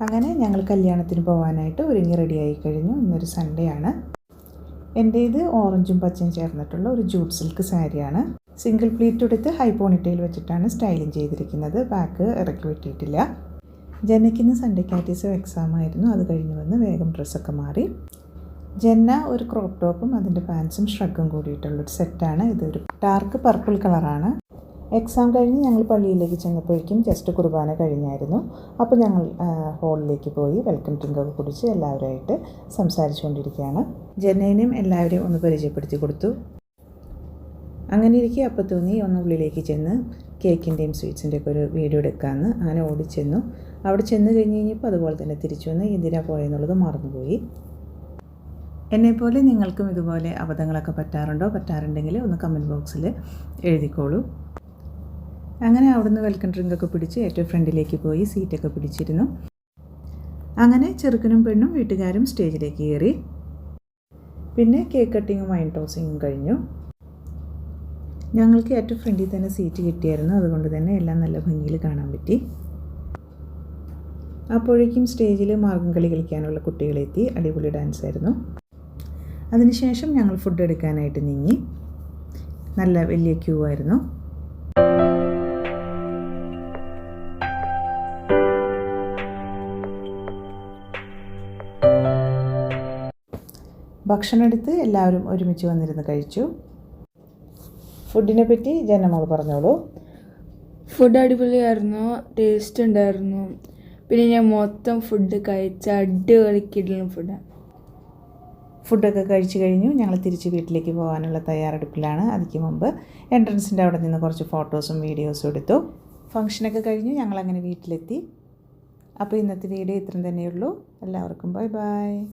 അങ്ങനെ ഞങ്ങൾ കല്യാണത്തിന് പോകാനായിട്ട് ഒരുങ്ങി റെഡിയായി കഴിഞ്ഞു. ഇന്നൊരു സൺഡേ ആണ്. എൻ്റേത് ഓറഞ്ചും പച്ചയും ചേർന്നിട്ടുള്ള ഒരു ജൂട്ട് സിൽക്ക് സാരിയാണ്. സിംഗിൾ പ്ലീറ്റ് എടുത്ത് ഹൈ പോണിറ്റെയിൽ വെച്ചിട്ടാണ് സ്റ്റൈലിങ് ചെയ്തിരിക്കുന്നത്. ബാക്ക് ഇറക്കി വെട്ടിയിട്ടില്ല. ജന്നയ്ക്കിന്ന് സൺഡേ കാറ്റീസോ എക്സാം ആയിരുന്നു. അത് കഴിഞ്ഞ് വന്ന് വേഗം ഡ്രസ്സൊക്കെ മാറി. ജന്ന ഒരു ക്രോപ്പ് ടോപ്പും അതിൻ്റെ പാൻസും ഷ്രഗും കൂടിയിട്ടുള്ളൊരു സെറ്റാണ്. ഇതൊരു ഡാർക്ക് പർപ്പിൾ കളറാണ്. എക്സാം കഴിഞ്ഞ് ഞങ്ങൾ പള്ളിയിലേക്ക് ചെന്നപ്പോഴേക്കും ജസ്റ്റ് കുർബാന കഴിഞ്ഞായിരുന്നു. അപ്പോൾ ഞങ്ങൾ ഹാളിലേക്ക് പോയി വെൽക്കം ഡ്രിങ്കൊക്കെ കുടിച്ച് എല്ലാവരുമായിട്ട് സംസാരിച്ചുകൊണ്ടിരിക്കുകയാണ്. ജന്നേനെയും എല്ലാവരെയും ഒന്ന് പരിചയപ്പെടുത്തി കൊടുത്തു. അങ്ങനെ ഇരിക്കെ അപ്പോൾ തോന്നി ഒന്ന് ഉള്ളിലേക്ക് ചെന്ന് കേക്കിൻ്റെയും സ്വീറ്റ്സിൻ്റെയൊക്കെ ഒരു വീഡിയോ എടുക്കാമെന്ന്. അങ്ങനെ ഓടിച്ചെന്നു. അവിടെ ചെന്ന് കഴിഞ്ഞപ്പോൾ അതുപോലെ തന്നെ തിരിച്ചു വന്ന് എന്തിനാ പോയെന്നുള്ളത് മറന്നുപോയി. എന്നെപ്പോലെ നിങ്ങൾക്കും ഇതുപോലെ അബദ്ധങ്ങളൊക്കെ പറ്റാറുണ്ടെങ്കിൽ ഒന്ന് കമൻറ്റ് ബോക്സിൽ എഴുതിക്കോളൂ. അങ്ങനെ അവിടുന്ന് വെൽക്കം ഡ്രിങ്കൊക്കെ പിടിച്ച് ഏറ്റവും ഫ്രണ്ടിലേക്ക് പോയി സീറ്റൊക്കെ പിടിച്ചിരുന്നു. അങ്ങനെ ചെറുക്കനും പെണ്ണും വീട്ടുകാരും സ്റ്റേജിലേക്ക് കയറി. പിന്നെ കേക്ക് കട്ടിങ്ങും വൈൻ ടോസിങ്ങും കഴിഞ്ഞു. ഞങ്ങൾക്ക് ഏറ്റവും ഫ്രണ്ടിൽ തന്നെ സീറ്റ് കിട്ടിയായിരുന്നു. അതുകൊണ്ട് തന്നെ എല്ലാം നല്ല ഭംഗിയിൽ കാണാൻ പറ്റി. അപ്പോഴേക്കും സ്റ്റേജിൽ മാർഗം കളി കളിക്കാനുള്ള കുട്ടികളെത്തി. അടിപൊളി ഡാൻസ് ആയിരുന്നു. അതിനുശേഷം ഞങ്ങൾ ഫുഡ് എടുക്കാനായിട്ട് നീങ്ങി. നല്ല വലിയ ക്യൂ ആയിരുന്നു. ഭക്ഷണം എടുത്ത് എല്ലാവരും ഒരുമിച്ച് വന്നിരുന്ന് കഴിച്ചു. ഫുഡിനെ പറ്റി ജനമോൾ പറഞ്ഞോളൂ. ഫുഡ് അടിപൊളിയായിരുന്നു, ടേസ്റ്റ് ഉണ്ടായിരുന്നു. പിന്നെ ഞാൻ മൊത്തം ഫുഡ് കഴിച്ച അടിപൊളി കിടിലൻ ഫുഡാണ്. ഫുഡൊക്കെ കഴിച്ച് കഴിഞ്ഞു. ഞങ്ങൾ തിരിച്ച് വീട്ടിലേക്ക് പോകാനുള്ള തയ്യാറെടുപ്പിലാണ്. അതിക്ക് മുമ്പ് എൻട്രൻസിൻ്റെ അവിടെ നിന്ന് കുറച്ച് ഫോട്ടോസും വീഡിയോസും എടുത്തു. ഫംഗ്ഷനൊക്കെ കഴിഞ്ഞ് ഞങ്ങളങ്ങനെ വീട്ടിലെത്തി. അപ്പോൾ ഇന്നത്തെ വീഡിയോ ഇത്രയും തന്നെയുള്ളൂ. എല്ലാവർക്കും ബൈ ബൈ.